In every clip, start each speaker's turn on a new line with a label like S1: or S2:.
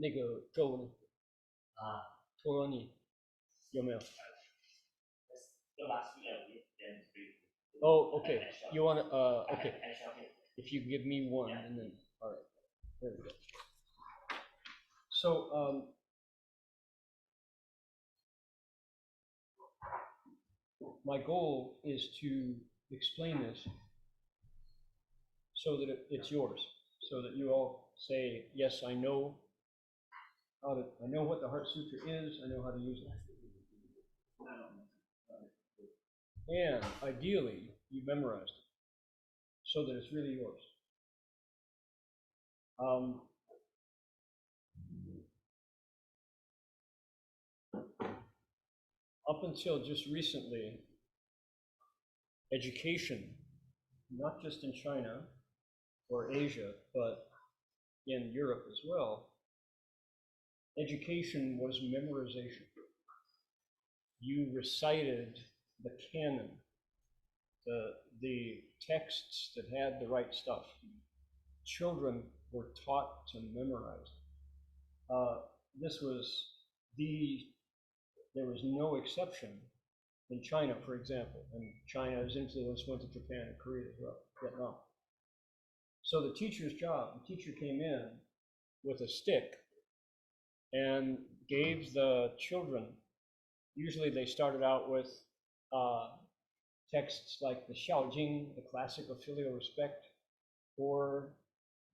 S1: 那个咒呢？陀罗尼有没有？
S2: The last week and 3.
S1: Oh, okay. You want to, okay. If you give me one, and then, all right, there we go. So, my goal is to explain this so that it's yours, so that you all say, yes, I know I know what the Heart Sutra is, I know how to use it. And ideally, you memorized it so that it's really yours. Up until just recently, education, not just in China or Asia, but in Europe as well, education was memorization. You recited the canon, the texts that had the right stuff. Children were taught to memorize. This was there was no exception in China, for example, and China's influence went to Japan and Korea as well, Vietnam. So the teacher's job, the teacher came in with a stick and gave the children, usually they started out with texts like the Xiao Jing, the classic of filial respect, or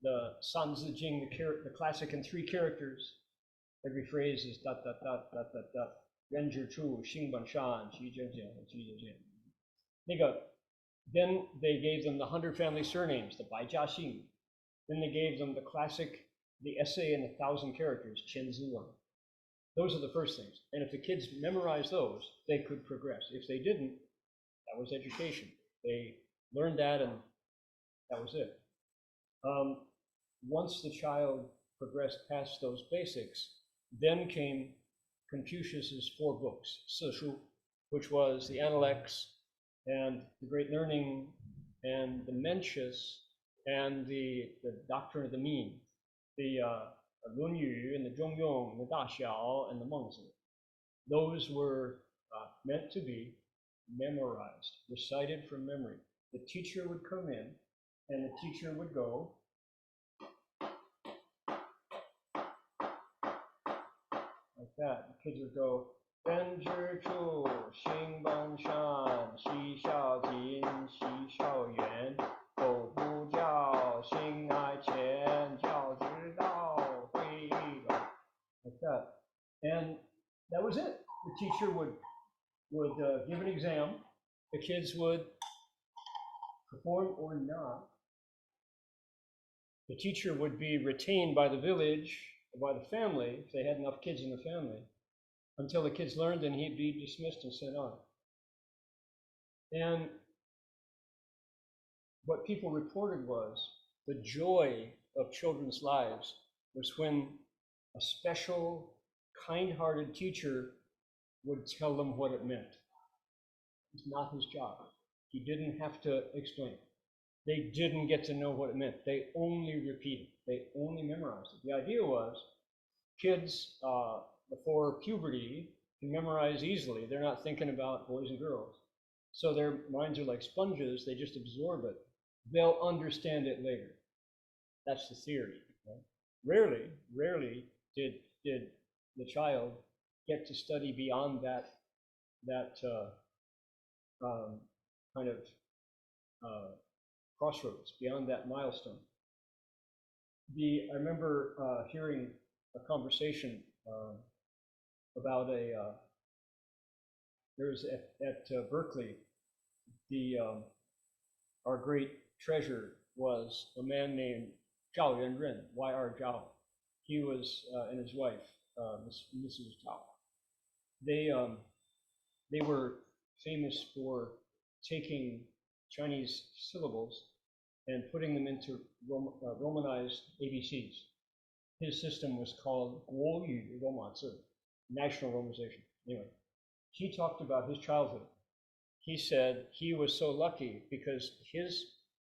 S1: the San Zi Jing, the classic in 3 characters. Every phrase is dot, dot, dot, dot, dot, dot. 人之初，性本善，其正见，其正见。那个 then they gave them the 100 family surnames, the Bai Jia Xing. Then they gave them the classic, the essay in 1,000 characters, Qian Zi Wen. Those are the first things. And if the kids memorized those, they could progress. If they didn't, that was education. They learned that and that was it. Once the child progressed past those basics, then came Confucius's 4 books, Si Shu, which was the Analects and the Great Learning and the Mencius and the Doctrine of the Mean, the Lun Yu and the Zhong Yong, the Da Xiao and the Mengzi. Those were meant to be memorized, recited from memory. The teacher would come in and the teacher would go, like that. The kids would go, 人之初，性本善，习孝敬，习孝远，苟不教，性乃迁，教之道，非义耳. Like that. And that was it. The teacher would give an exam. The kids would perform or not. The teacher would be retained by the village, or by the family, if they had enough kids in the family, until the kids learned, and he'd be dismissed and sent on. And what people reported was the joy of children's lives was when a special, kind-hearted teacher would tell them what it meant. It's not his job. He didn't have to explain. They didn't get to know what it meant. They only repeated. They only memorized it. The idea was kids before puberty can memorize easily. They're not thinking about boys and girls. So their minds are like sponges. They just absorb it. They'll understand it later. That's the theory. Right? Rarely did the child get to study beyond that kind of crossroads, beyond that milestone. I remember hearing a conversation about there was at Berkeley, our great treasure was a man named Zhao Yuanren, Y.R. Zhao. He was and his wife, Mrs. Zhao. They were famous for taking Chinese syllables and putting them into Romanized ABCs. His system was called Guoyu Romazi, national romanization. Anyway, he talked about his childhood. He said he was so lucky because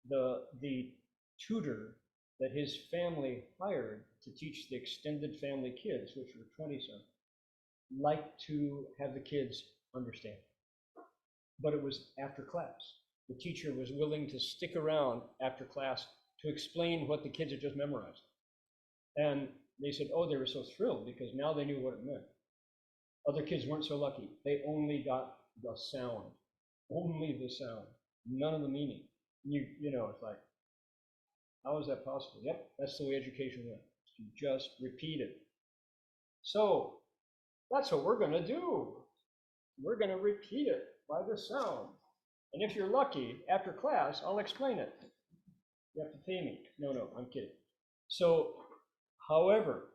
S1: the tutor that his family hired to teach the extended family kids, which were 20 some, liked to have the kids understand. But it was after class. The teacher was willing to stick around after class to explain what the kids had just memorized. And they said, oh, they were so thrilled because now they knew what it meant. Other kids weren't so lucky. They only got the sound, only the sound, none of the meaning. You know, it's like, how is that possible? Yep, that's the way education went. You just repeat it. So that's what we're going to do. We're going to repeat it by the sound. And if you're lucky, after class, I'll explain it. You have to pay me. No, I'm kidding. So, however,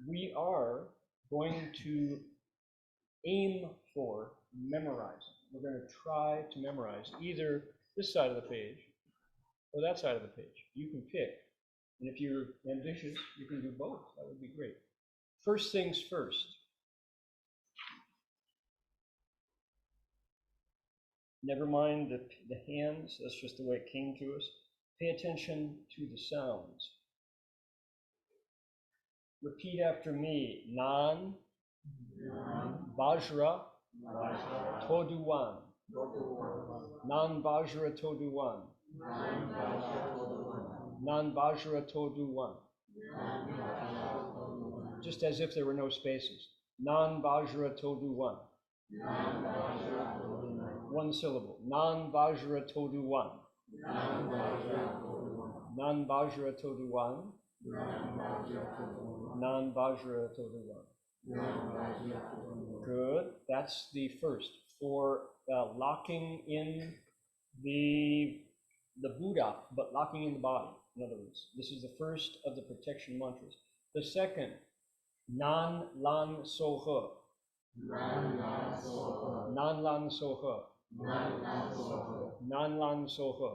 S1: we are going to aim for memorizing. We're going to try to memorize either this side of the page or that side of the page. You can pick. And if you're ambitious, you can do both. That would be great. First things first. Never mind the hands, that's just the way it came to us. Pay attention to the sounds. Repeat after me. Nan, Vajra, Toduwan. Nan Vajra Toduwan. Nan Vajra Toduwan. Just as if there were no spaces. Nan Vajra Toduwan. One syllable. Nan Vajra Toduwan. Nan Vajra Toduwan. Nan Vajra Toduwan. Good. That's the first. For locking in the Buddha, but locking in the body. In other words, this is the first of the protection mantras. The second, Nan Lan Sohe. Nan Lan Sohe. Nan Lan Sohe. Nan Lan Sohe.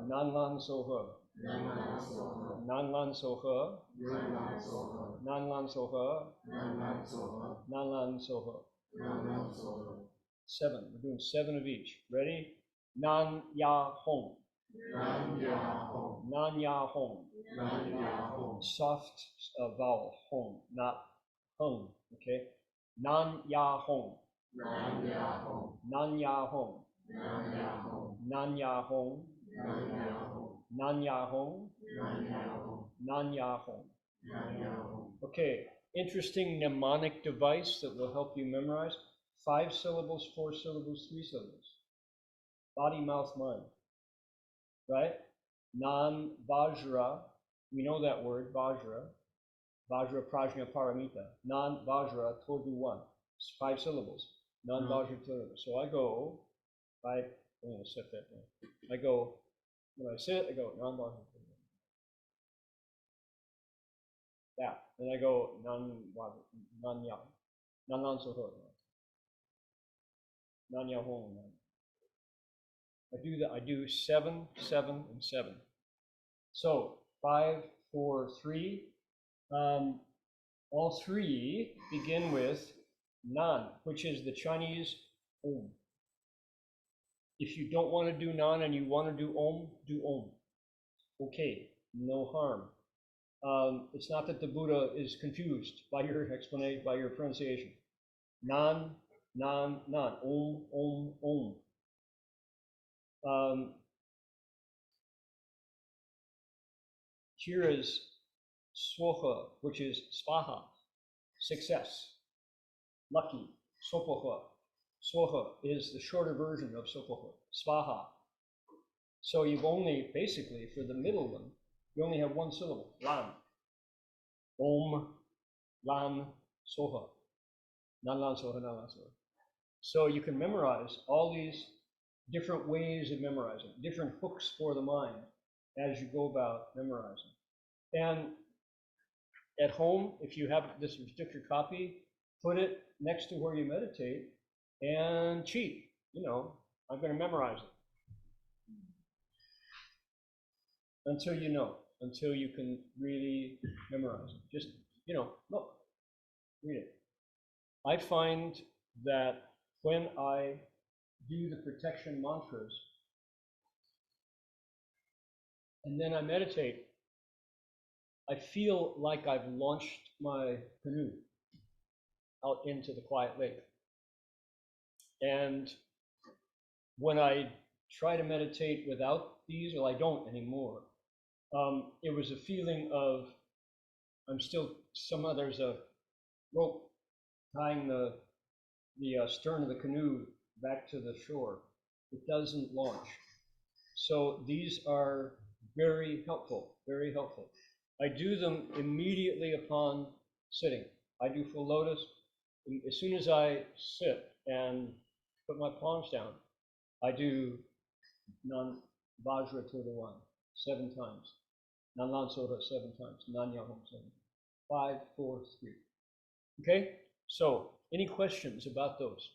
S1: Nan Lan Sohe. Nan Lan Sohe. Nan Lan Sohe. Nan Lan Sohe. 7. We're doing 7 of each. Ready? Nan Ya Hong. Nan Ya Hong. Nan Ya Hong. Nan Ya Hong. Soft vowel, hong, not hung. Okay? Nan Ya Hong. Nan Ya Hong. Nan Ya Hong. Nan Ya Hong. Nan Ya Hong. Nan Ya Hong. Okay, interesting mnemonic device that will help you memorize. 5 syllables, 4 syllables, 3 syllables. Body, mouth, mind. Right? Nan Vajra. We know that word, Vajra. Vajra Prajna Paramita. Nan Vajra Toduwan. It's 5 syllables. Nan Vajra Toduwan. So I go, I'm going to set that down. I go, when I sit, I go, Nan Vajra Toduwan. That. Then I go, Nan Vajra, Nan Ya. Nan Lan Soho. Nan Ya Hong. I do that. I do 7, 7, and 7. So 5, 4, 3. All 3 begin with Nan, which is the Chinese Om. If you don't want to do Nan and you want to do Om, do Om. Okay, no harm. It's not that the Buddha is confused by your explanation, by your pronunciation. Nan, Nan, Nan. Om, Om, Om. Here is Swaha, which is Swaha, success, lucky. Sopoha. Swaha is the shorter version of Sopoha, Swaha. So you've only, basically, for the middle one, you only have 1 syllable, Lan. Om, Lan, Soha. Nan Lan Soha, Nan Lan Soha. So you can memorize all these different ways of memorizing, different hooks for the mind as you go about memorizing. And at home, if you have this particular copy, put it next to where you meditate and cheat. You know, I'm going to memorize it. Until you know, until you can really memorize it. Just, you know, look, read it. I find that when I do the protection mantras, and then I meditate, I feel like I've launched my canoe out into the quiet lake. And when I try to meditate without these, well, I don't anymore. It was a feeling of there's a rope tying the stern of the canoe back to the shore. It doesn't launch. So these are very helpful, very helpful. I do them immediately upon sitting. I do full lotus. As soon as I sit and put my palms down, I do Nan Vajra Todawan 7 times, Nan Lan Soda 7 times, Nan Yahom 7, 5, 4, 3. Okay, so any questions about those?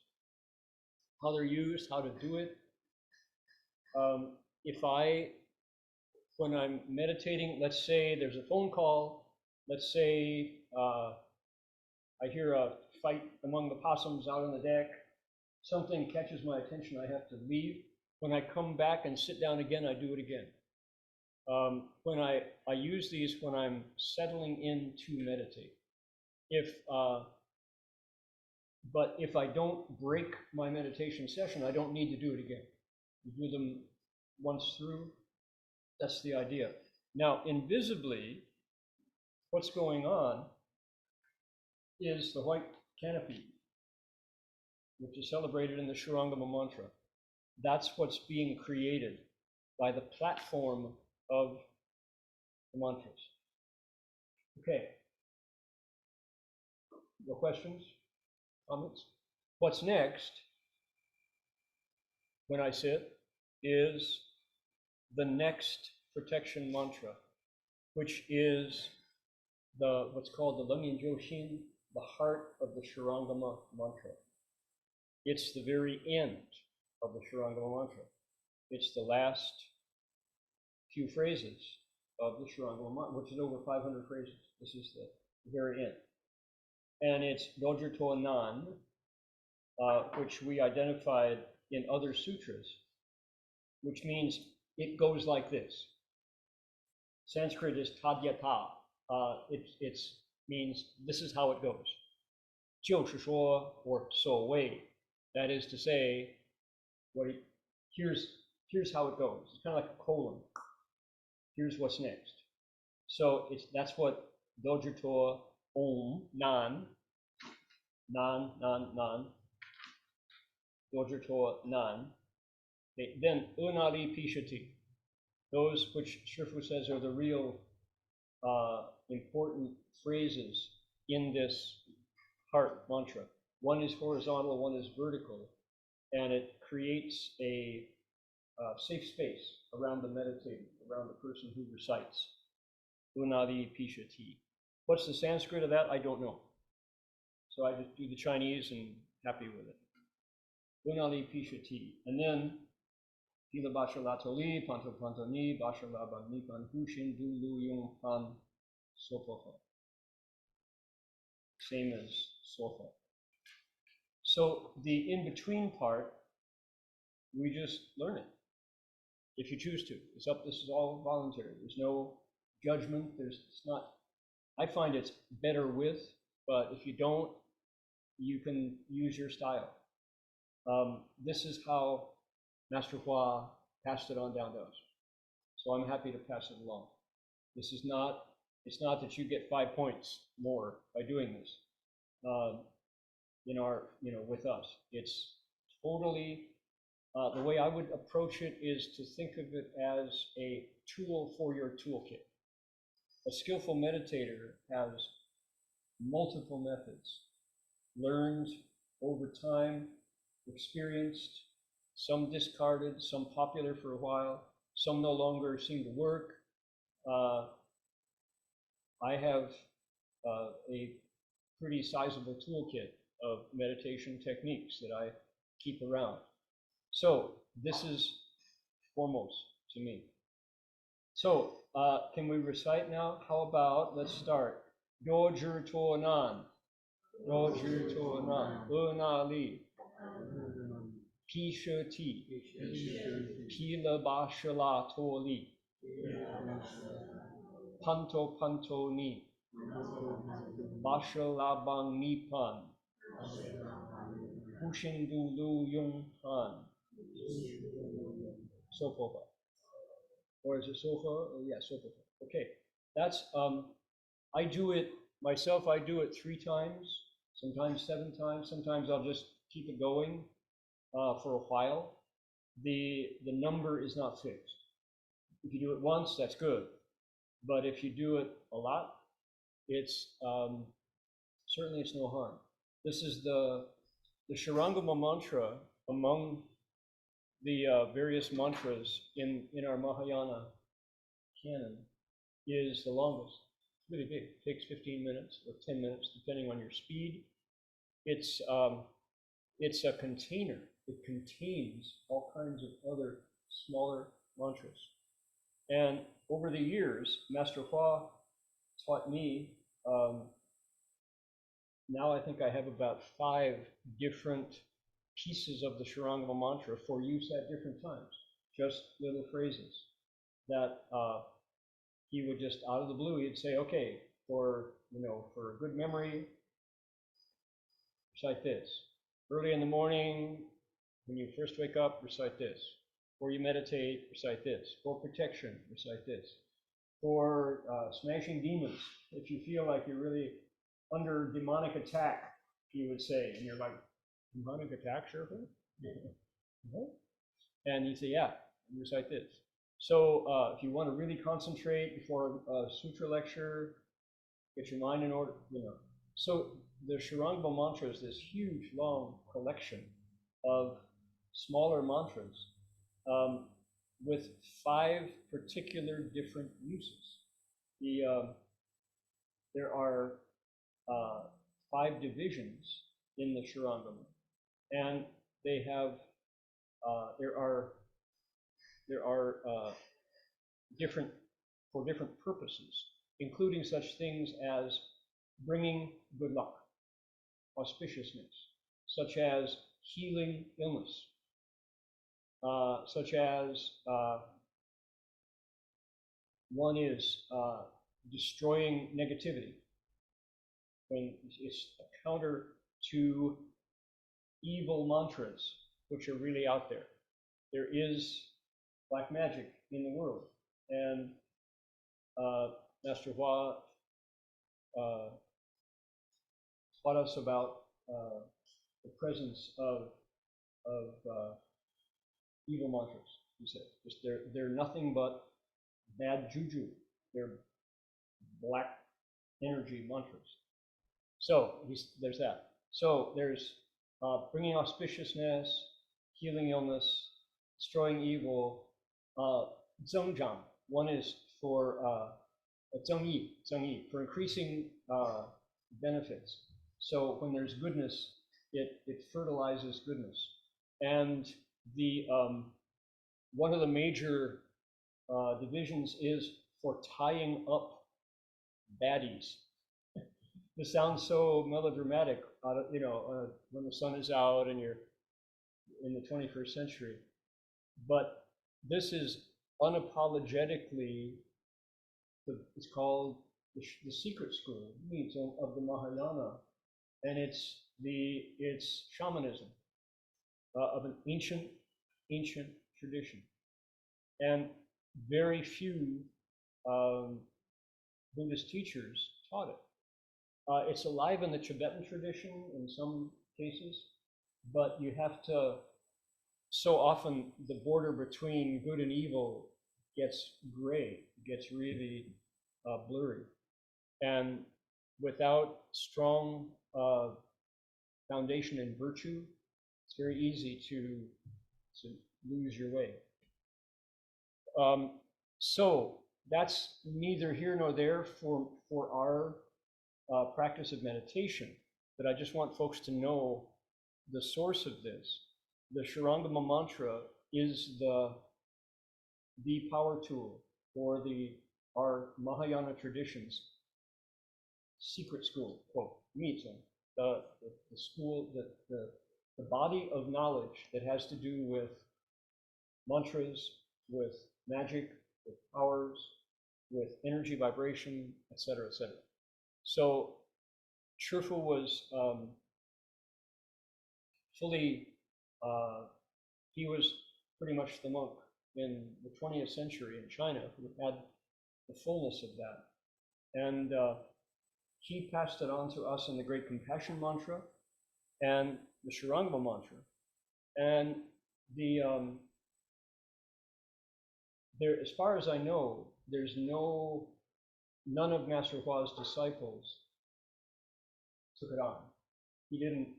S1: How they're used, how to do it? When I'm meditating, let's say there's a phone call, let's say I hear a fight among the possums out on the deck, something catches my attention, I have to leave. When I come back and sit down again, I do it again. When I use these when I'm settling in to meditate. But if I don't break my meditation session, I don't need to do it again. You do them once through, that's the idea. Now, invisibly, what's going on is the white canopy, which is celebrated in the Shurangama mantra. That's what's being created by the platform of the mantras. Okay. No questions? Comments? What's next, when I sit, is the next protection mantra, which is what's called the Lengyan Joshin, the heart of the Shurangama mantra. It's the very end of the Shurangama mantra. It's the last few phrases of the Shurangama mantra, which is over 500 phrases. This is the very end. And it's Dojir To Nan, which we identified in other sutras, which means it goes like this. Sanskrit is tadyata. It means this is how it goes. 就是说 or 所谓, that is to say, here's how it goes. It's kind of like a colon. Here's what's next. So that's what Dojir To Om Nan, Nan, Nan, Nan, Dojir To Nan. Then Unali Pishati. Those which Shifu says are the real important phrases in this heart mantra. One is horizontal, one is vertical, and it creates a safe space around the meditator, around the person who recites. Unali Pishati. What's the Sanskrit of that? I don't know. So I just do the Chinese and happy with it. Unali Pishati. And then Pila Bashala Toli, Panto Pantoni, Bashala Bagnipan Hushin, Du Lu Yung Pan Sopoho. Same as Soho. So the in-between part, we just learn it. If you choose to. This is all voluntary. There's no judgment. It's not. I find it's better with, but if you don't, you can use your style. This is how Master Hua passed it on down to us. So I'm happy to pass it along. It's not that you get 5 points more by doing this. With us. It's totally, the way I would approach it is to think of it as a tool for your toolkit. A skillful meditator has multiple methods, learned over time, experienced, some discarded, some popular for a while, some no longer seem to work. I have a pretty sizable toolkit of meditation techniques that I keep around. So this is foremost to me. So can we recite now? How about, let's start. Dojir To Nan, Dojir To Nan, Unali, Pishati, Pila Bashala Toli, Panto Panto Ni, Basha Labang Nipan, Hushindu Lu Yung Han, Sopofa. Or is it Sofa? Oh, yeah, Sopofa. Okay, that's, I do it myself, I do it 3 times, sometimes 7 times, sometimes I'll just keep it going for a while. The number is not fixed. If you do it once, that's good. But if you do it a lot, it's certainly it's no harm. This is the Shurangama mantra among the various mantras in our Mahayana canon is the longest. It's really big. It takes 15 minutes or 10 minutes, depending on your speed. It's a container. It contains all kinds of other smaller mantras. And over the years, Master Hua taught me, now I think I have about 5 different pieces of the Shurangama mantra for use at different times, just little phrases that he would just out of the blue, he'd say, okay, for a good memory, recite this. Early in the morning, when you first wake up, recite this. Before you meditate, recite this. For protection, recite this. For smashing demons, if you feel like you're really under demonic attack, he would say, and you're like, demonic attack, Sherpa? And you say, yeah, and recite this. So if you want to really concentrate before a sutra lecture, get your mind in order, So the Shurangama mantra is this huge, long collection of smaller mantras with 5 particular different uses. There are 5 divisions in the Shurangama, and they have there are different for different purposes, including such things as bringing good luck, auspiciousness, such as healing illness, such as one is destroying negativity, when it's a counter to evil mantras, which are really out there. There is black magic in the world, and Master Hua taught us about the presence of evil mantras. He said, just they're nothing but bad juju. They're black energy mantras. So there's that. So there's bringing auspiciousness, healing illness, destroying evil. Zhengjang. One is for zhengyi, for increasing benefits. So when there's goodness, it fertilizes goodness. And the one of the major divisions is for tying up baddies. This sounds so melodramatic, when the sun is out and you're in the 21st century. But this is unapologetically, it's called the secret school of the Mahayana, and it's shamanism of an ancient tradition, and very few Buddhist teachers taught it. It's alive in the Tibetan tradition in some cases, but you have to, so often the border between good and evil gets gray, gets really blurry. And without strong foundation in virtue, it's very easy to lose your way. So that's neither here nor there for our practice of meditation, but I just want folks to know the source of this. The Shurangama mantra is the power tool for our Mahayana tradition's secret school, quote, Mizong, the school, the body of knowledge that has to do with mantras, with magic, with powers, with energy vibration, etc., etc. So Shifu was fully, he was pretty much the monk in the 20th century in China who had the fullness of that. And he passed it on to us in the Great Compassion Mantra and the Shurangma Mantra. And there, as far as I know, there's none of Master Hua's disciples took it on. He didn't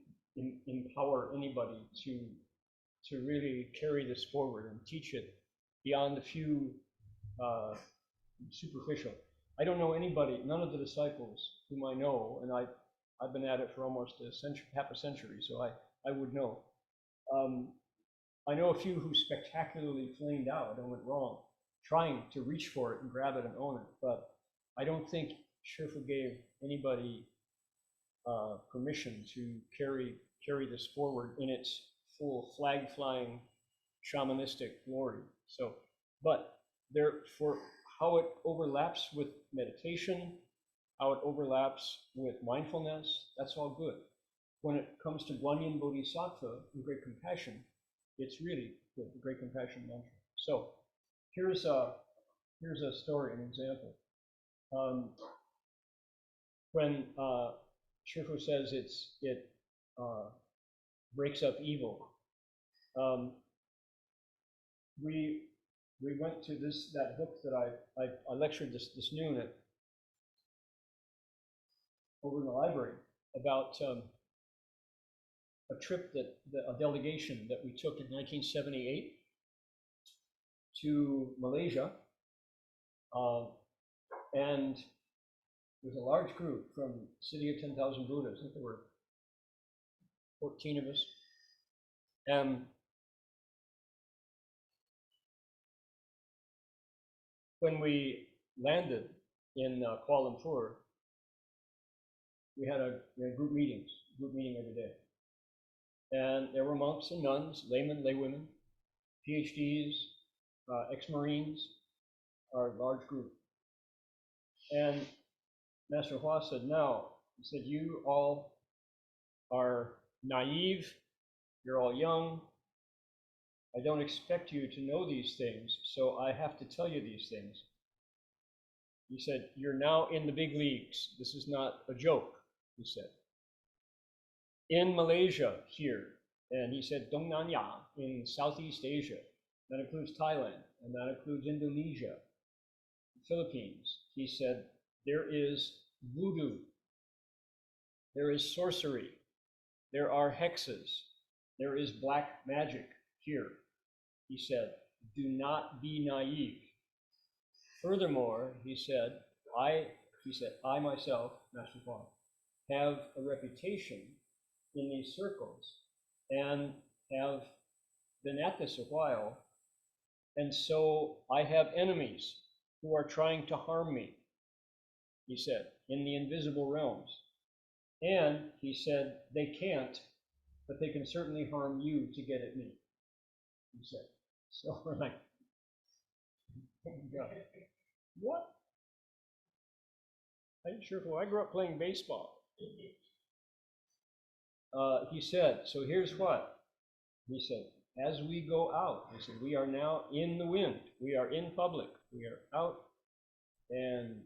S1: empower anybody to really carry this forward and teach it beyond a few superficial. I don't know anybody, none of the disciples whom I know, and I've been at it for almost half a century, so I would know. I know a few who spectacularly flamed out and went wrong, trying to reach for it and grab it and own it, but I don't think Shifu gave anybody permission to carry this forward in its full flag-flying shamanistic glory. So, but there, for how it overlaps with meditation, how it overlaps with mindfulness, that's all good. When it comes to Guanyin Bodhisattva and Great Compassion, it's really good, the Great Compassion Mantra. So here's a story, an example. When Shifu says it breaks up evil, we went to that book that I lectured this noon over in the library about a trip a delegation that we took in 1978 to Malaysia, and there's a large group from City of 10,000 Buddhas. I think there were 14 of us. When we landed in Kuala Lumpur, we had group meeting every day. And there were monks and nuns, laymen, laywomen, PhDs, ex-Marines, our large group. And Master Hua said, now, he said, you all are naive, you're all young, I don't expect you to know these things, so I have to tell you these things. He said, you're now in the big leagues. This is not a joke, he said. In Malaysia here, and he said Dong Nan Ya in Southeast Asia, that includes Thailand, and that includes Indonesia, the Philippines. He said, there is voodoo, there is sorcery, there are hexes, there is black magic here. He said, do not be naive. Furthermore, he said, I myself, Master Hua, have a reputation in these circles and have been at this a while, and so I have enemies who are trying to harm me, he said, in the invisible realms. And he said, they can't, but they can certainly harm you to get at me, he said. So we're like, oh my God. What? I'm sure. Well, I grew up playing baseball. He said, so here's what. He said, as we go out, he said, we are now in the wind. We are in public. We are out. And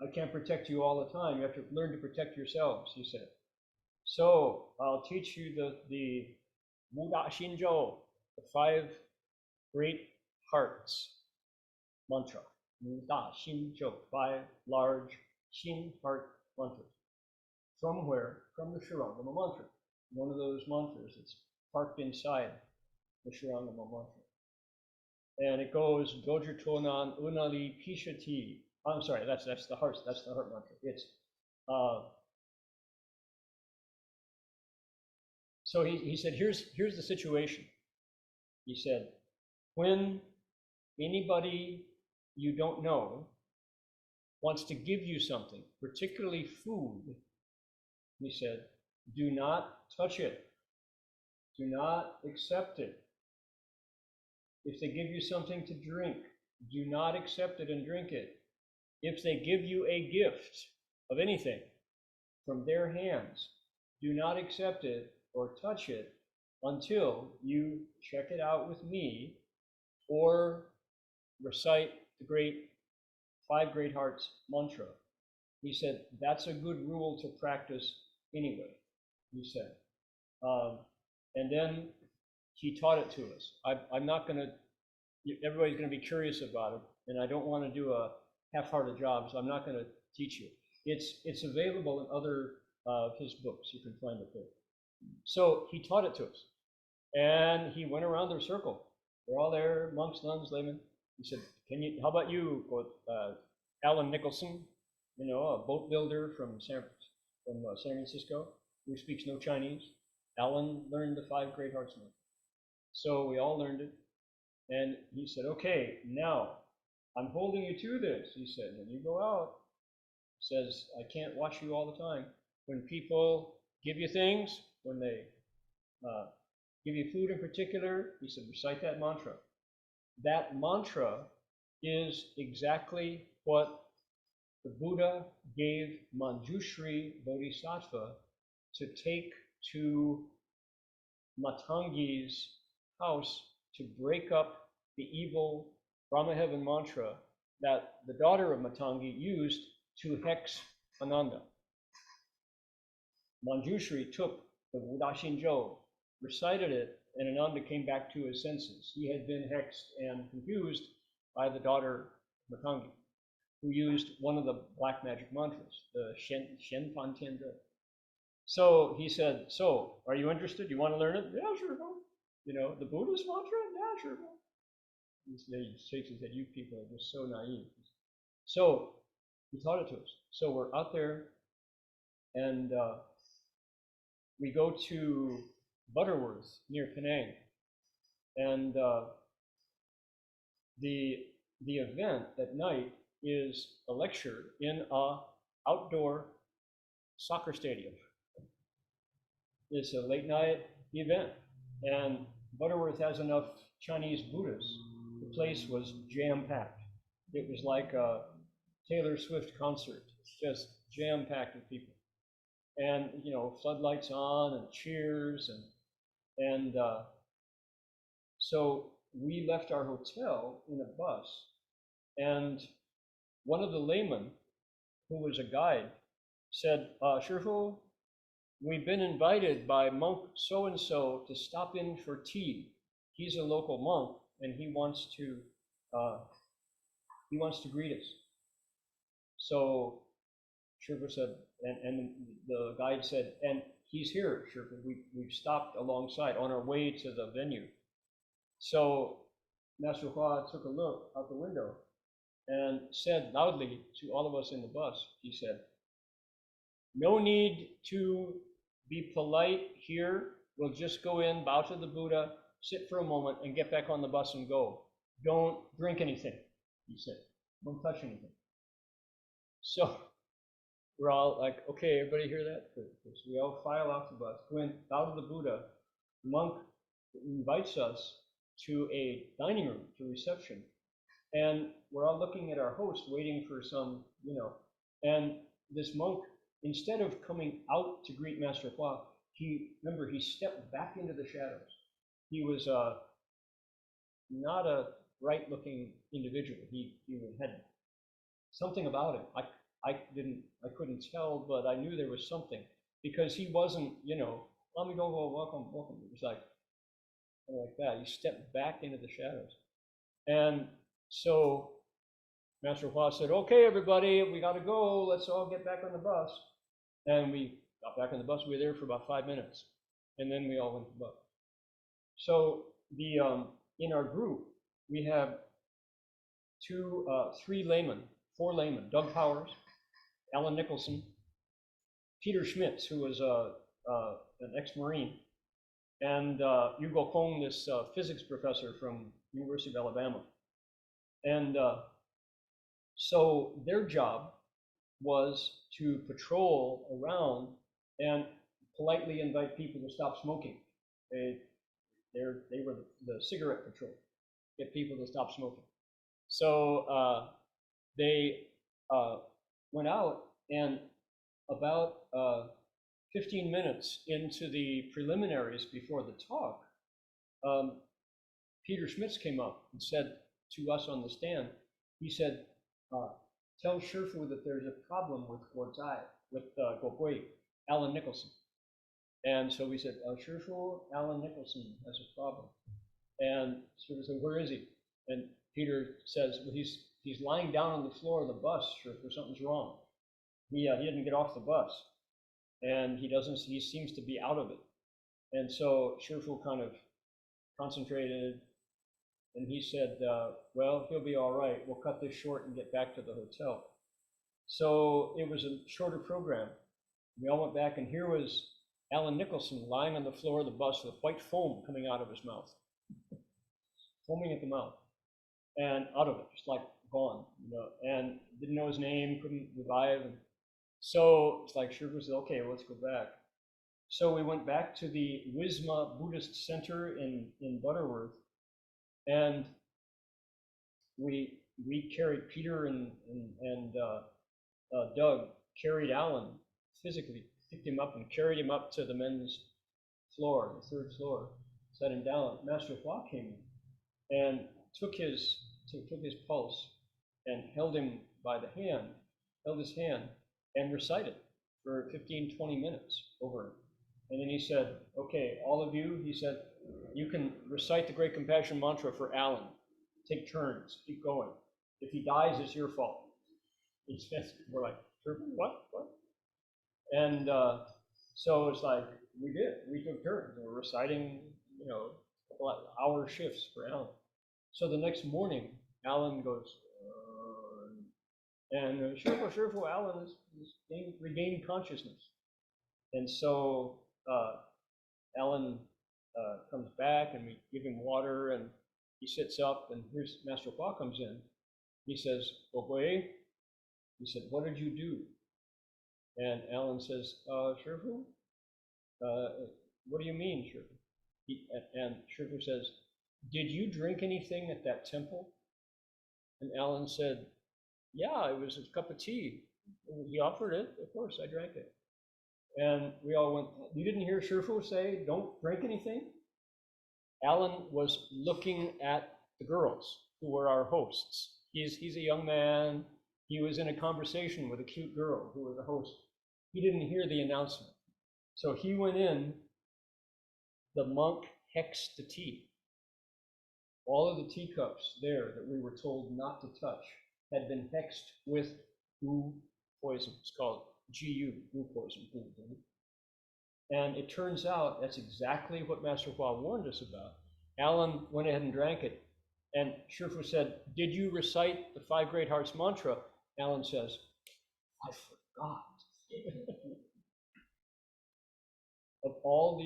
S1: I can't protect you all the time. You have to learn to protect yourselves, he said. So I'll teach you the Wu Da Xin Zhou, the 5 great hearts mantra. Wu Da Xin Zhou, 5 large Xin heart mantras. From where? From the Shurangama mantra. One of those mantras that's parked inside the Shurangama mantra. And it goes Dojer Tonan Unali Pishati. I'm sorry, that's the heart mantra. It's so he said, here's the situation. He said, when anybody you don't know wants to give you something, particularly food, he said, do not touch it. Do not accept it. If they give you something to drink, do not accept it and drink it. If they give you a gift of anything from their hands, do not accept it or touch it until you check it out with me or recite the 5 Great Hearts mantra. He said, that's a good rule to practice anyway, he said. And then he taught it to us. I'm not going to, everybody's going to be curious about it, and I don't want to do a half-hearted job, so I'm not going to teach you. It's available in other of his books. You can find it there. So he taught it to us, and he went around their circle. They're all there, monks, nuns, laymen. He said, how about you, Alan Nicholson, a boat builder from San Francisco, who speaks no Chinese. Alan learned the 5 Great Hearts mantra. So we all learned it. And he said, okay, now I'm holding you to this. He said, when you go out, says, I can't watch you all the time. When people give you things, when they give you food in particular, he said, recite that mantra. That mantra is exactly what the Buddha gave Manjushri Bodhisattva to take to Matangi's house to break up the evil Brahma Heaven mantra that the daughter of Matangi used to hex Ananda. Manjushri took the Wudashin Jo, recited it, and Ananda came back to his senses. He had been hexed and confused by the daughter Matangi, who used one of the black magic mantras, the Shen Pan Tian Zhe. So he said, so, are you interested? You want to learn it? Yeah, sure. The Buddhist mantra? Yeah, sure. He shakes his head, you people are just so naive. So he taught it to us. So we're out there, and we go to Butterworth near Penang, and the event at night is a lecture in a outdoor soccer stadium. It's a late night event, and Butterworth has enough Chinese Buddhists. The place was jam-packed. It was like a Taylor Swift concert, just jam-packed with people. And, floodlights on and cheers. And so we left our hotel in a bus. And one of the laymen, who was a guide, said, Shifu, we've been invited by monk so-and-so to stop in for tea. He's a local monk, and he wants to greet us. So Shifu said, and the guide said, and he's here, Shifu. We've stopped alongside on our way to the venue. So Master Hua took a look out the window and said loudly to all of us in the bus, he said, no need to be polite here. We'll just go in, bow to the Buddha, sit for a moment, and get back on the bus and go. Don't drink anything, he said. Don't touch anything. So we're all like, okay, everybody hear that? So we all file off the bus, go in, bow to the Buddha. The monk invites us to a dining room, to reception. And we're all looking at our host, waiting for some, and this monk, instead of coming out to greet Master Hua, he stepped back into the shadows. He was not a bright-looking individual. He had something about him. I couldn't tell, but I knew there was something, because he wasn't, Amigogo, welcome. It was like that. He stepped back into the shadows. And so Master Hua said, okay, everybody, we got to go. Let's all get back on the bus. And we got back on the bus. We were there for about 5 minutes. And then we all went to the bus. So in our group, we have 4 laymen, Doug Powers, Alan Nicholson, Peter Schmitz, who was an ex-Marine, and Hugo Kong, this physics professor from University of Alabama. And so their job was to patrol around and politely invite people to stop smoking. They were the cigarette patrol. get people to stop smoking. So they went out, and about 15 minutes into the preliminaries before the talk, Peter Schmitz came up and said to us on the stand, he said, tell Shifu that there's a problem with Guozai, with Gokui, Alan Nicholson. And so we said, Shifu, Alan Nicholson has a problem. And Shifu said, where is he? And Peter says, well, he's lying down on the floor of the bus, Shifu, something's wrong. He didn't get off the bus. And he seems to be out of it. And so Shifu kind of concentrated, and he said, well, he'll be all right. We'll cut this short and get back to the hotel. So it was a shorter program. We all went back, and here was Alan Nicholson lying on the floor of the bus with white foam coming out of his mouth, foaming at the mouth, and out of it, just like gone, and didn't know his name, couldn't revive. And so it's like Shifu said, okay, well, let's go back. So we went back to the Wisma Buddhist Center in Butterworth, and we carried Peter and Doug carried Alan physically, picked him up and carried him up to the men's floor, the third floor, set him down. Master Hua came in and took his pulse and held him by the hand, held his hand, and recited for 15, 20 minutes over. And then he said, okay, all of you, he said, you can recite the Great Compassion Mantra for Alan. Take turns, keep going. If he dies, it's your fault. We're like, what? And so it's like, we took turns. We were reciting, a couple of hour shifts for Alan. So the next morning, Alan goes, and Shifu, Alan is regained consciousness. And so Alan comes back, and we give him water, and he sits up, and here's Master Hua comes in. He says, Gokui, he said, what did you do? And Alan says, Shifu, what do you mean, Shifu? And Shifu says, did you drink anything at that temple? And Alan said, yeah, it was a cup of tea. He offered it, of course, I drank it. And we all went, you didn't hear Shifu say, don't drink anything? Alan was looking at the girls who were our hosts. He's a young man. He was in a conversation with a cute girl who was a host. He didn't hear the announcement. So he went in, the monk hexed the tea. All of the teacups there that we were told not to touch had been hexed with Gu poison. It's called GU, Gu poison. And it turns out that's exactly what Master Hua warned us about. Alan went ahead and drank it. And Shifu said, did you recite the Five Great Hearts mantra? Alan says, I forgot. Of all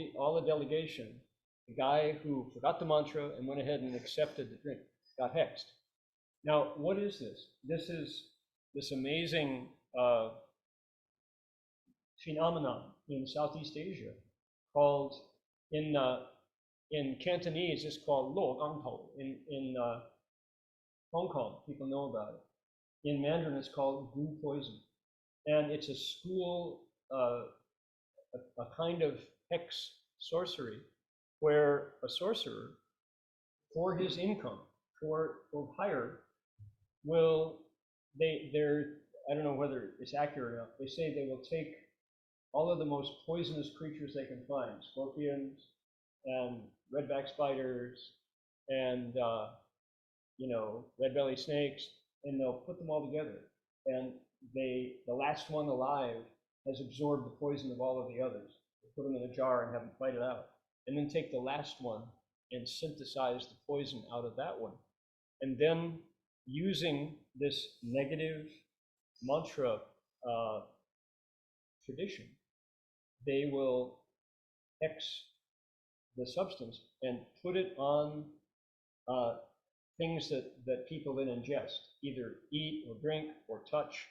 S1: the delegation, the guy who forgot the mantra and went ahead and accepted the drink got hexed. Now, what is this? This is this amazing phenomenon in Southeast Asia called, in Cantonese, it's called Lo Gang Tao. In Hong Kong, people know about it. In Mandarin, it's called Gu poison. And it's a school, a kind of hex sorcery, where a sorcerer, for his income, for hire, I don't know whether it's accurate enough, they say they will take all of the most poisonous creatures they can find, scorpions and redback spiders and red-belly snakes, and they'll put them all together. And the last one alive has absorbed the poison of all of the others. They put them in a jar and have them fight it out. And then take the last one and synthesize the poison out of that one. And then using this negative mantra tradition, they will hex the substance and put it on things that people then ingest, either eat or drink or touch.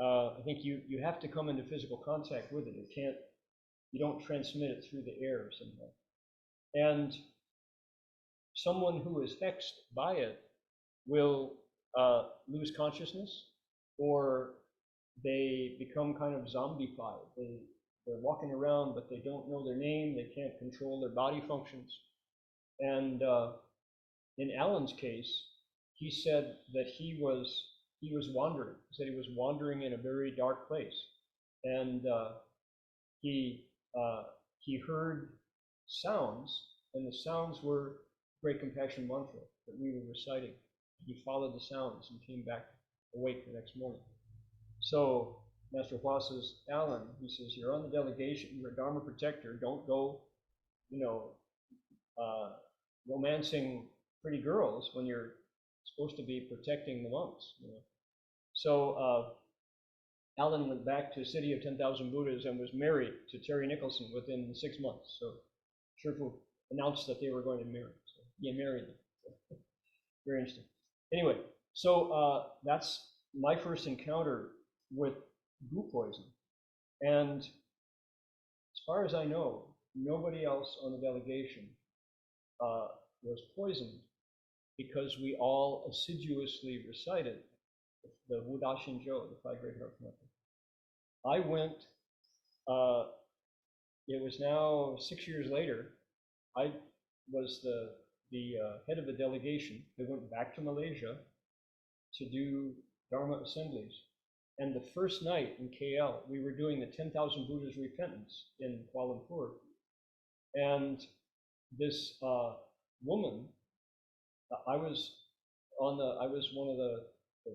S1: I think you have to come into physical contact with it. You don't transmit it through the air or something. And someone who is hexed by it will lose consciousness, or they become kind of zombified. They're walking around, but they don't know their name. They can't control their body functions. And in Alan's case, he said that he was wandering. He said he was wandering in a very dark place, and he heard sounds, and the sounds were Great Compassion mantra that we were reciting. He followed the sounds and came back awake the next morning. So Master Hua says, Alan, he says, you're on the delegation, you're a Dharma protector, don't go, romancing pretty girls when you're supposed to be protecting the monks. So Alan went back to City of 10,000 Buddhas and was married to Terry Nicholson within 6 months. So Shifu announced that they were going to marry. So he married them. Very interesting. Anyway, so that's my first encounter with goo poison. And as far as I know, nobody else on the delegation was poisoned, because we all assiduously recited the Wu Da Xin Zhou, the Five Great Heart Method. I went, it was now 6 years later, I was the head of the delegation. I went back to Malaysia to do Dharma assemblies. And the first night in KL, we were doing the 10,000 Buddhas repentance in Kuala Lumpur. And this woman, I was one of the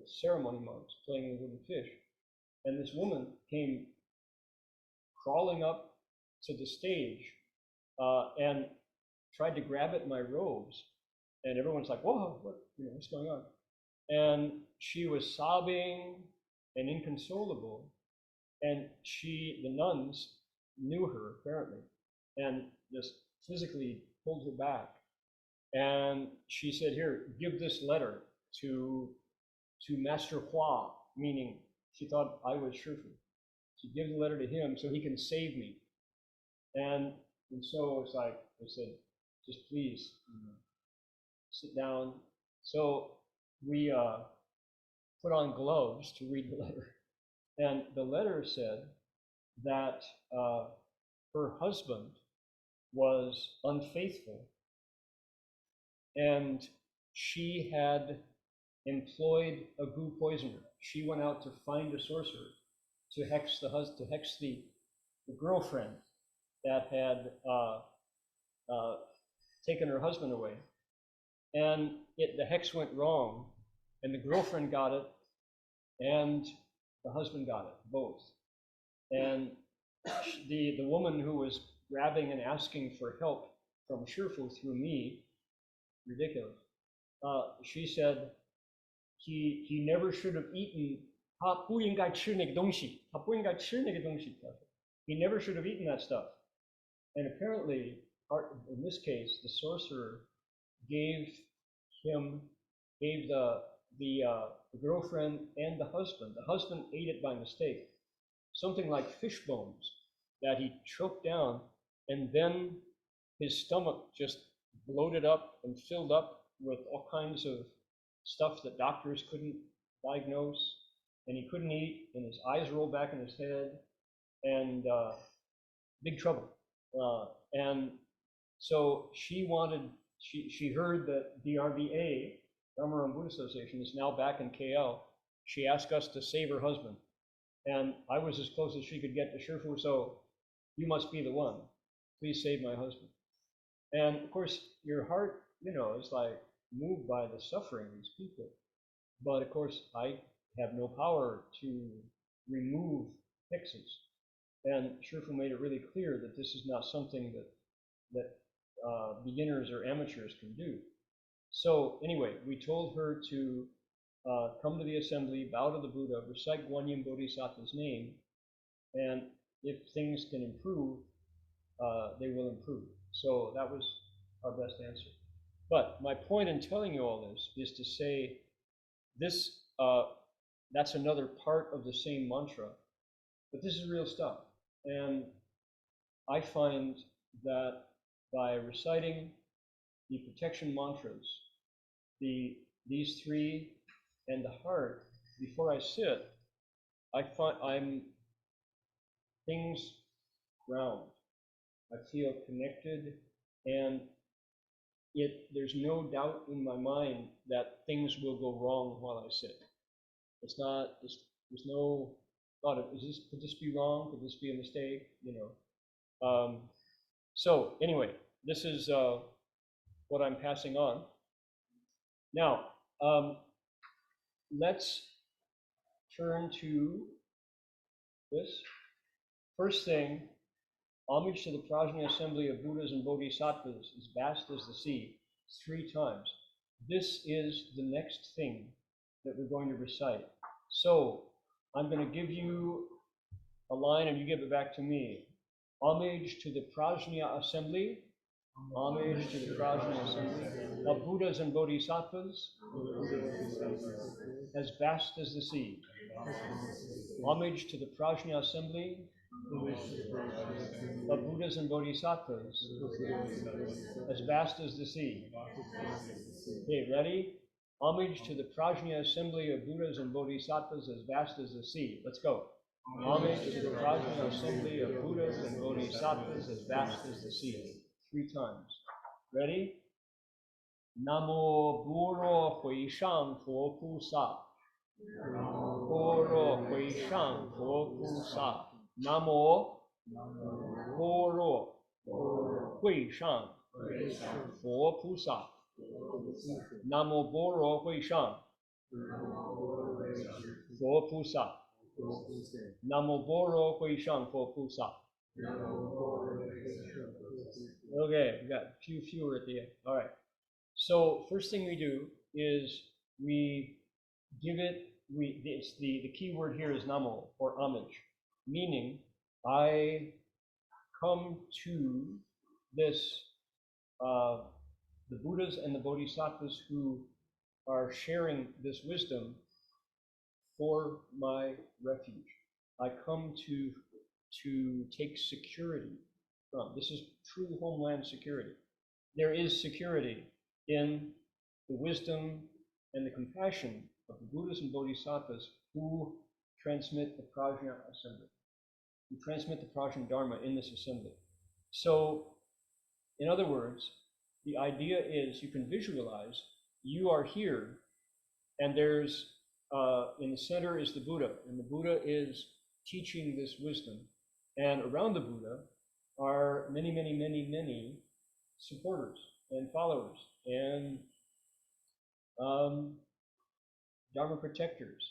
S1: ceremony monks playing the wooden fish. And this woman came crawling up to the stage and tried to grab at my robes. And everyone's like, whoa, what's going on? And she was sobbing and inconsolable. And the nuns knew her, apparently, and just physically pulled her back. And she said, here, give this letter to Master Hua, meaning she thought I was Shifu. She gives the letter to him so he can save me. And so it's like, I said, just please, sit down. So we put on gloves to read the letter. And the letter said that her husband was unfaithful, and she had employed a goo poisoner. She went out to find a sorcerer to hex the girlfriend that had taken her husband away. And the hex went wrong, and the girlfriend got it, and the husband got it, both. And the woman who was grabbing and asking for help from Shifu through me, ridiculous, she said he never should have eaten, 他不应该吃那个东西，他不应该吃那个东西. He never should have eaten that stuff. And apparently, in this case, the sorcerer gave the girlfriend and the husband. The husband ate it by mistake, something like fish bones that he choked down, and then his stomach just bloated up and filled up with all kinds of stuff that doctors couldn't diagnose, and he couldn't eat, and his eyes rolled back in his head, and big trouble. And so she heard that DRBA, Dharma Buddha Association, is now back in KL. She asked us to save her husband. And I was as close as she could get to Shifu, so you must be the one. Please save my husband. And of course, your heart, is like moved by the suffering of these people. But of course, I have no power to remove hexes. And Shifu made it really clear that this is not something that beginners or amateurs can do. So anyway, we told her to come to the assembly, bow to the Buddha, recite Guanyin Bodhisattva's name, and if things can improve, they will improve. So that was our best answer. But my point in telling you all this is to say this, that's another part of the same mantra, but this is real stuff. And I find that by reciting the protection mantras, these three, and the heart, before I sit, I find things ground. I feel connected, and there's no doubt in my mind that things will go wrong while I sit. It's not, there's no thought of, could this be wrong? Could this be a mistake? So anyway, this is what I'm passing on. Now, let's turn to this. First thing, homage to the Prajna assembly of Buddhas and Bodhisattvas, as vast as the sea, 3 times. This is the next thing that we're going to recite. So I'm going to give you a line and you give it back to me. Homage to the Prajna assembly, homage to the Prajna assembly of Buddhas and Bodhisattvas, as vast as the sea. Homage to the Prajna assembly of Buddhas and Bodhisattvas, as vast as the sea. Okay, ready? Homage to the Prajna assembly of Buddhas and Bodhisattvas, as vast as the sea. Let's go. Homage to the Prajna assembly of Buddhas and Bodhisattvas, as vast as the sea. 3 times. Ready? Namo Buro Hui Shang Fo Pu Sa. Buro Hui Shang Fo Pu Sa. Namo Buro Hui Shang Fo Pu Sa. Namo Buro Hui Shang Fo Pu Sa. Namo Buro Hui Shang Fo Pu Sa. Okay, we got a few fewer at the end. All right. So first thing we do is we give it, the key word here is namo, or homage, meaning I come to this, the Buddhas and the Bodhisattvas who are sharing this wisdom for my refuge. I come to take security from. This is true homeland security. There is security in the wisdom and the compassion of the Buddhas and Bodhisattvas who transmit the Prajna assembly, who transmit the Prajna Dharma in this assembly. So, in other words, the idea is you can visualize you are here, and there's in the center is the Buddha, and the Buddha is teaching this wisdom, and around the Buddha are many, many, many, many supporters and followers and Dharma protectors.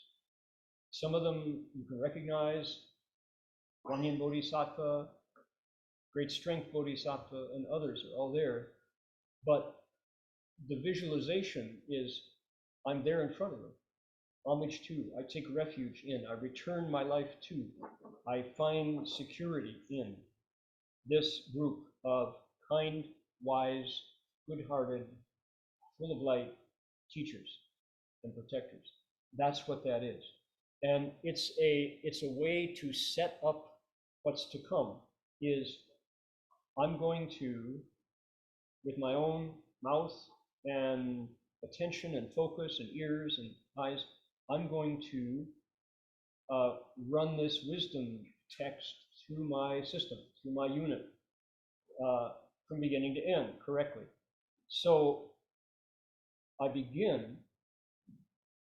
S1: Some of them you can recognize, Guanyin Bodhisattva, Great Strength Bodhisattva, and others are all there. But the visualization is, I'm there in front of them. Homage to, I take refuge in, I return my life to, I find security in this group of kind, wise, good-hearted, full of light teachers and protectors. That's what that is. And it's a way to set up what's to come, is I'm going to, with my own mouth and attention and focus and ears and eyes, I'm going to run this wisdom text through my system, through my unit, from beginning to end correctly. So I begin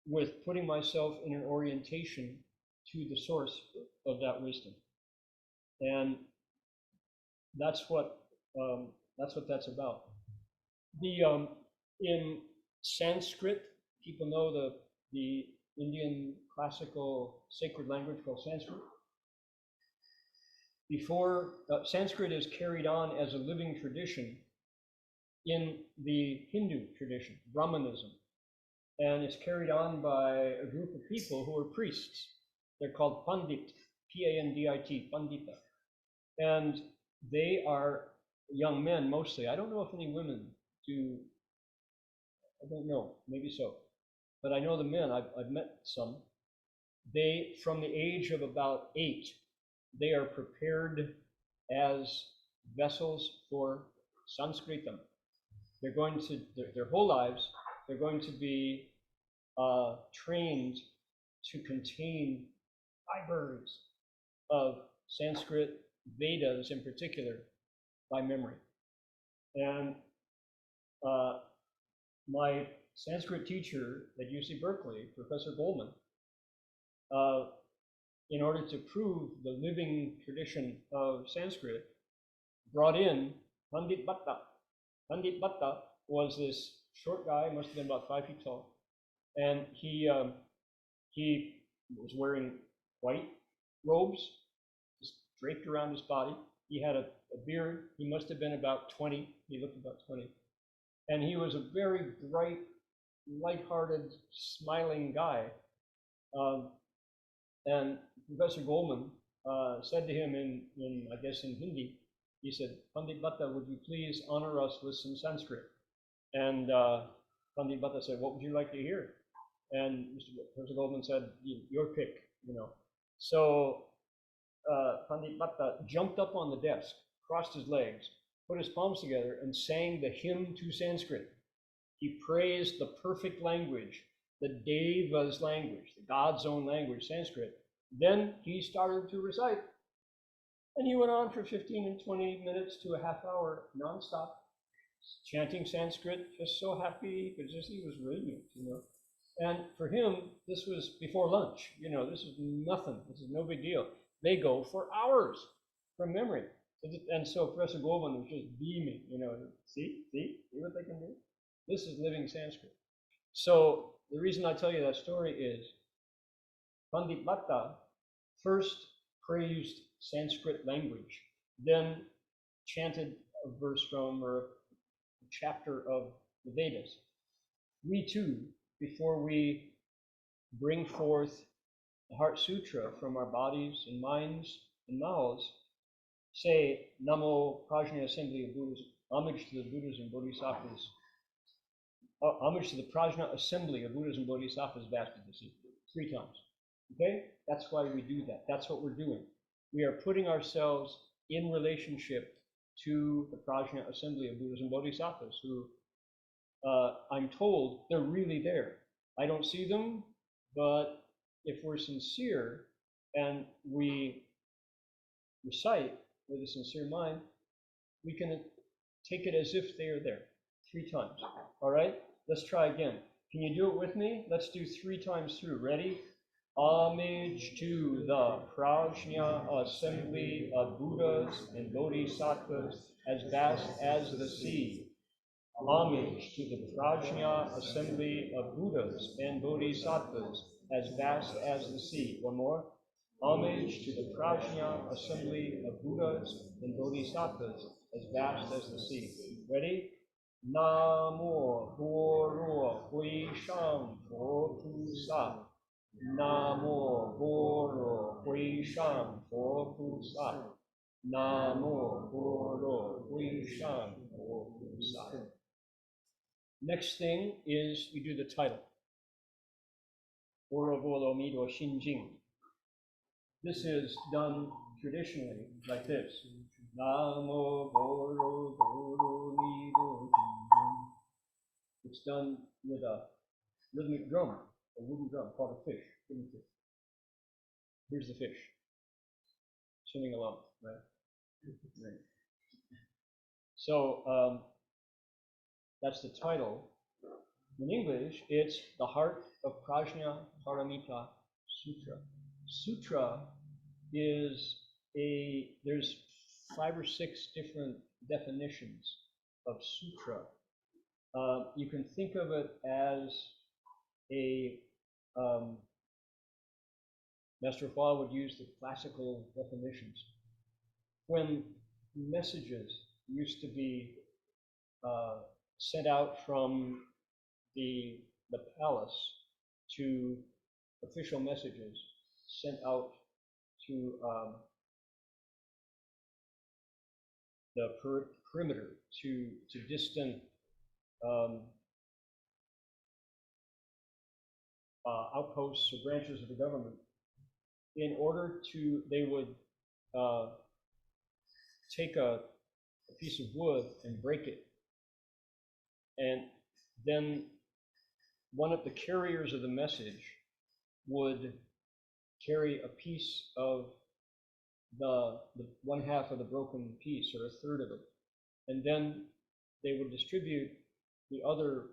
S1: with putting myself in an orientation to the source of that wisdom. And that's what that's about. In Sanskrit, people know the Indian classical sacred language called Sanskrit. Before Sanskrit is carried on as a living tradition in the Hindu tradition, Brahmanism, and it's carried on by a group of people who are priests. They're called Pandit, P-A-N-D-I-T, Pandita, and they are young men mostly. I don't know if any women do. I don't know, maybe so. But I know the men, I've met some. They, from the age of about 8, they are prepared as vessels for Sanskritam. they're going to, their whole lives, they're going to be trained to contain libraries of Sanskrit Vedas in particular by memory. And my Sanskrit teacher at UC Berkeley, Professor Goldman, in order to prove the living tradition of Sanskrit, brought in Pandit Bhatta. Pandit Bhatta was this short guy, must have been about 5 feet tall, and he was wearing white robes, just draped around his body. He had a beard. He must have been about 20. He looked about 20. And he was a very bright, lighthearted, smiling guy. And Professor Goldman said to him in, I guess in Hindi, he said, Pandit Bhatta, would you please honor us with some Sanskrit? And Pandit Bhatta said, what would you like to hear? And Professor Goldman said, your pick, you know. So Pandit Bhatta jumped up on the desk, crossed his legs, put his palms together, and sang the hymn to Sanskrit. He praised the perfect language, the Deva's language, the God's own language, Sanskrit. Then he started to recite. And he went on for 15 and 20 minutes to a half hour nonstop, chanting Sanskrit, just so happy, because he was radiant, you know. And for him, this was before lunch, you know, this is nothing, this is no big deal. They go for hours from memory. And so Professor Goldman was just beaming, you know, see what they can do? This is living Sanskrit. So the reason I tell you that story is Pandit Bhatta first praised Sanskrit language, then chanted a verse from or a chapter of the Vedas. We too, before we bring forth the Heart Sutra from our bodies and minds and mouths, say Namo Prajna Assembly of Buddhas, homage to the Buddhas and Bodhisattvas, homage to the Prajna Assembly of Buddhas and Bodhisattvas, Vastadasi, 3 times. Okay? That's why we do that. That's what we're doing. We are putting ourselves in relationship to the Prajna Assembly of Buddhas and Bodhisattvas, who I'm told they're really there. I don't see them, but if we're sincere and we recite with a sincere mind, we can take it as if they are there 3 times. All right? Let's try again. Can you do it with me? Let's do 3 times through. Ready? Homage to the Prajna Assembly of Buddhas and Bodhisattvas as vast as the sea. Homage to the Prajna Assembly of Buddhas and Bodhisattvas as vast as the sea. One more. Homage to the Prajna Assembly of Buddhas and Bodhisattvas as vast as the sea. Ready? Namo Goro Hui Shang Po Tu Sa. Namo Goro Hui Shang Po Tu Sa. Namo Goro Hui Shang Po Tu Sa. Next thing is we do the title. Goro Golo Mido Shinjing. This is done traditionally like this. Namo Goro Goro Mido Shinjing. It's done with a rhythmic drum, a wooden drum called a fish. Here's the fish, swimming along, right? Right. So that's the title. In English, it's the Heart of Prajna Paramita Sutra. Sutra is there's 5 or 6 different definitions of sutra. You can think of it as Master Hua would use the classical definitions. When messages used to be sent out from the palace to official messages sent out to the perimeter, to distant outposts or branches of the government. In order to, they would take a piece of wood and break it And then one of the carriers of the message would carry a piece of the one half of the broken piece, or a third of it. And then they would distribute the other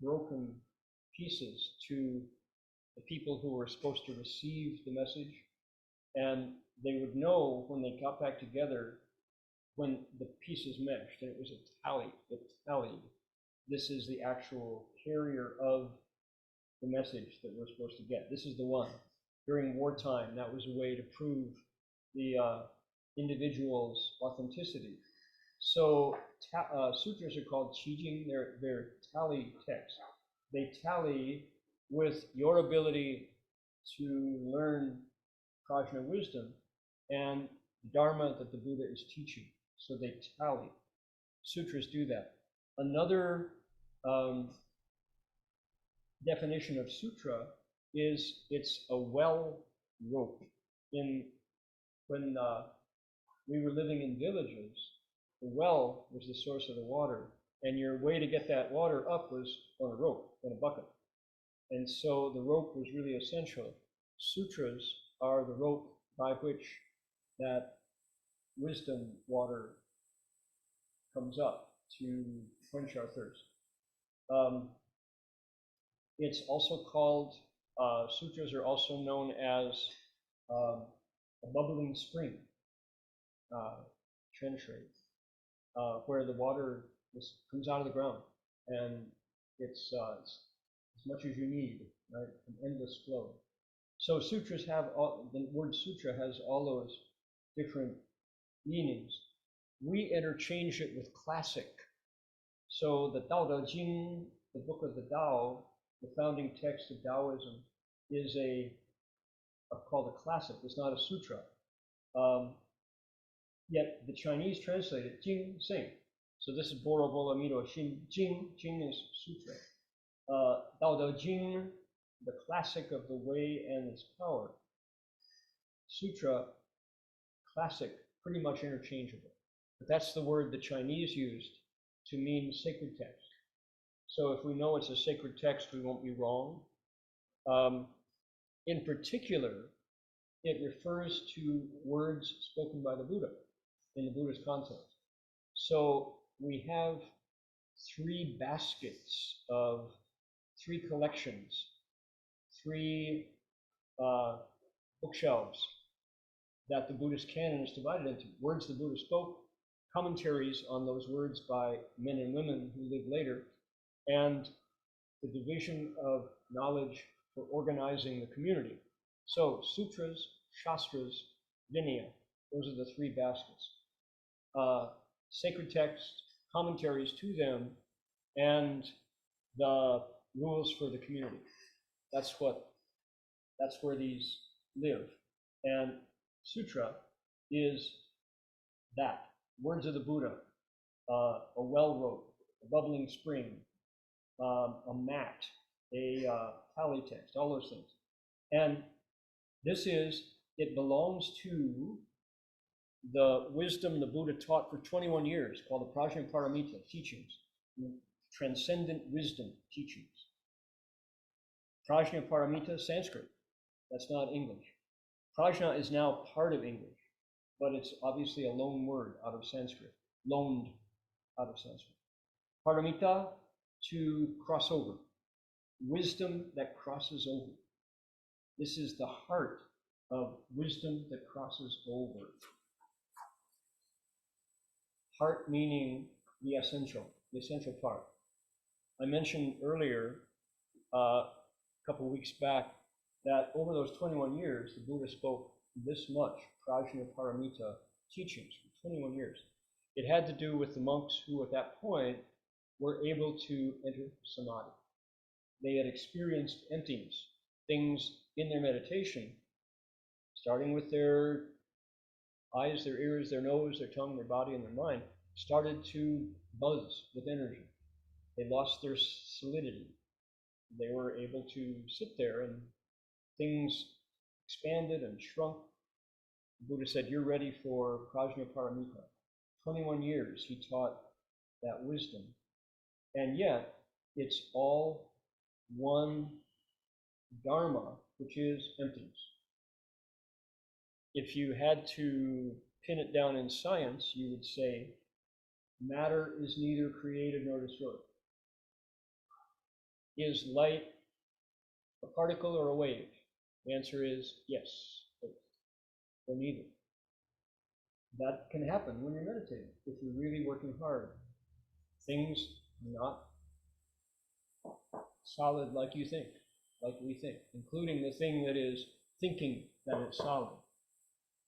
S1: broken pieces to the people who were supposed to receive the message. And they would know when they got back together, when the pieces meshed, and it was a tally, it tallied. This is the actual carrier of the message that we're supposed to get. This is the one. During wartime, that was a way to prove the individual's authenticity. So sutras are called qijing. They're tally texts. They tally with your ability to learn prajna wisdom and dharma that the Buddha is teaching. So they tally. Sutras do that. Another definition of sutra is it's a well rope. When we were living in villages, the well was the source of the water, and your way to get that water up was on a rope, in a bucket. And so the rope was really essential. Sutras are the rope by which that wisdom water comes up to quench our thirst. It's also called, sutras are also known as a bubbling spring, trenchant, where the water comes out of the ground, and it's as much as you need, right? An endless flow. So sutras have the word sutra has all those different meanings. We interchange it with classic. So the Tao Te Ching, the book of the Tao, the founding text of Taoism, is called a classic. It's not a sutra. Yet the Chinese translate it Jing Sing. So this is Boro Boro Mido Xin Jing. Jing is sutra. Tao Te Ching, the classic of the way and its power. Sutra, classic, pretty much interchangeable. But that's the word the Chinese used to mean sacred text. So if we know it's a sacred text, we won't be wrong. In particular, it refers to words spoken by the Buddha in the Buddhist context. So we have three baskets of three collections, three bookshelves that the Buddhist canon is divided into. Words the Buddha spoke, commentaries on those words by men and women who lived later, and the division of knowledge for organizing the community. So sutras, shastras, vinaya, those are the three baskets. Sacred texts, commentaries to them, and the rules for the community. That's where these live. And sutra is that. Words of the Buddha, a well rope, a bubbling spring, a mat, a tally text, all those things. And it belongs to the wisdom the Buddha taught for 21 years, called the Prajnaparamita teachings, transcendent wisdom teachings. Prajnaparamita, Sanskrit, that's not English. Prajna is now part of English, but it's obviously a loan word out of Sanskrit, loaned out of Sanskrit. Paramita, to cross over, wisdom that crosses over. This is the heart of wisdom that crosses over. Heart meaning the essential part. I mentioned earlier, a couple of weeks back, that over those 21 years, the Buddha spoke this much Prajnaparamita teachings for 21 years. It had to do with the monks who at that point were able to enter samadhi. They had experienced emptiness, things in their meditation, starting with their eyes, their ears, their nose, their tongue, their body, and their mind, started to buzz with energy. They lost their solidity. They were able to sit there and things expanded and shrunk. The Buddha said, you're ready for Prajnaparamita. 21 years he taught that wisdom. And yet, it's all one Dharma, which is emptiness. If you had to pin it down in science, you would say matter is neither created nor destroyed. Is light a particle or a wave? The answer is yes, or neither. That can happen when you're meditating, if you're really working hard. Things are not solid like you think, like we think, including the thing that is thinking that it's solid.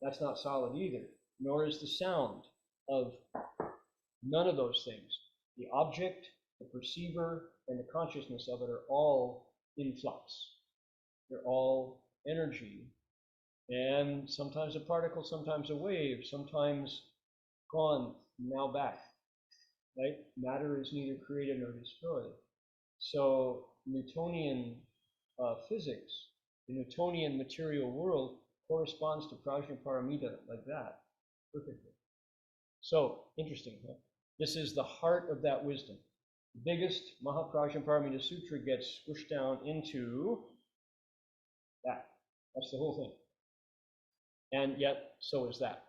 S1: That's not solid either, nor is the sound of none of those things. The object, the perceiver, and the consciousness of it are all in flux. They're all energy, and sometimes a particle, sometimes a wave, sometimes gone, now back. Right? Matter is neither created nor destroyed. So Newtonian physics, the Newtonian material world corresponds to Prajnaparamita like that, perfectly. So, interesting, huh? This is the heart of that wisdom. The biggest Mahaprajnaparamita Sutra gets squished down into that. That's the whole thing. And yet, so is that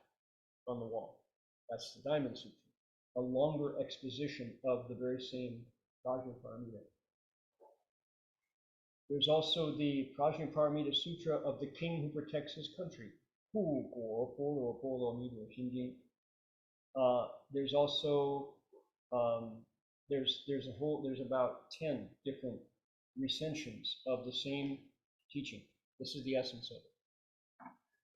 S1: on the wall. That's the Diamond Sutra, a longer exposition of the very same Prajnaparamita. There's also the Prajnaparamita Sutra of the king who protects his country. There's also there's about 10 different recensions of the same teaching. This is the essence of it.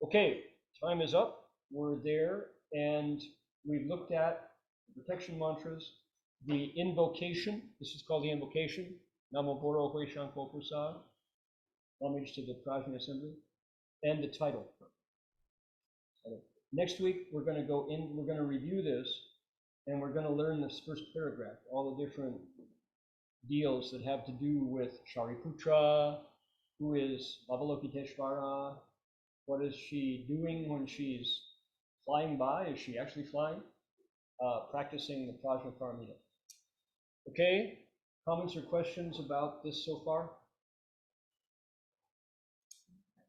S1: Okay, time is up. We're there, and we've looked at the protection mantras, the invocation. This is called the invocation. Namo Boro Hui Shanko Prasad, homage to the Prajna Assembly, and the title. Next week, we're going to review this, and we're going to learn this first paragraph, all the different deals that have to do with Shariputra, who is Avalokiteshvara, what is she doing when she's flying by? Is she actually flying? Practicing the Prajnaparamita. Okay? Comments or questions about this so far?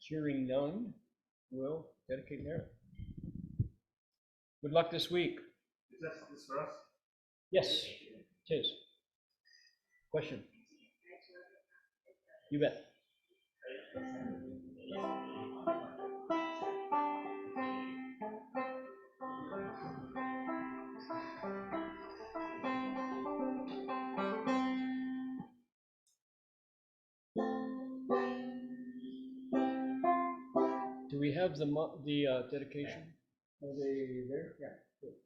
S1: Hearing none, we'll dedicate merit. Good luck this week.
S3: Is this for us?
S1: Yes, it is. Question? You bet. Do we have the dedication? Are they there? Yeah. Good.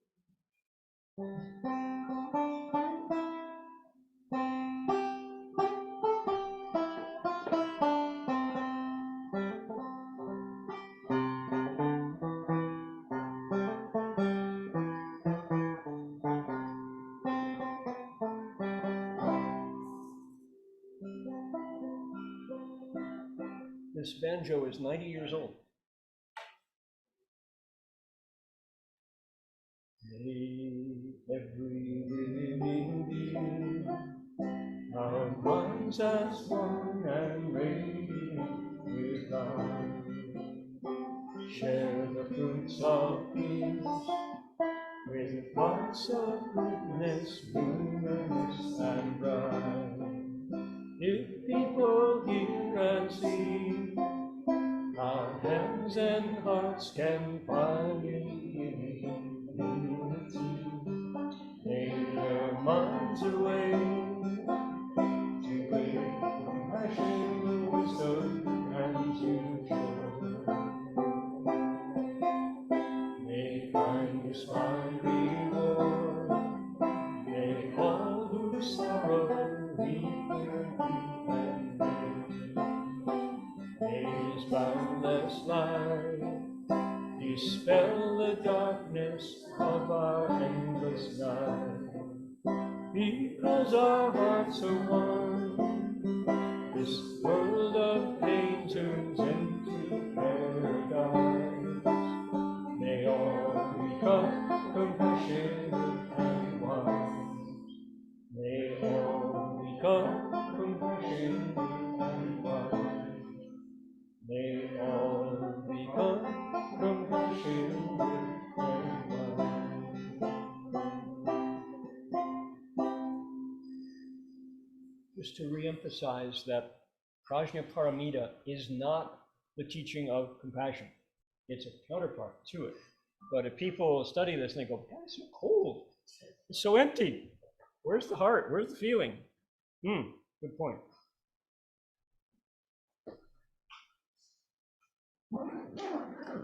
S1: This banjo is 90 years old. May every living being, our minds as one and radiant with God, share the fruits of peace with hearts of goodness, luminous and bright. If people hear and see, our hands and hearts can find in unity. Take their minds away to bring compassion, wisdom, and to joy. May kindness find reward. May all who sorrow weep their grief and bear. May His boundless light dispel the darkness of our endless night. Because our hearts are one, this world of pain turns into paradise. May all become compassionate and wise. May all of compassion and love. May all become compassion and love. Just to reemphasize that Prajnaparamita is not the teaching of compassion. It's a counterpart to it. But if people study this and they go, "God, it's so cold. It's so empty. Where's the heart? Where's the feeling?" Good point.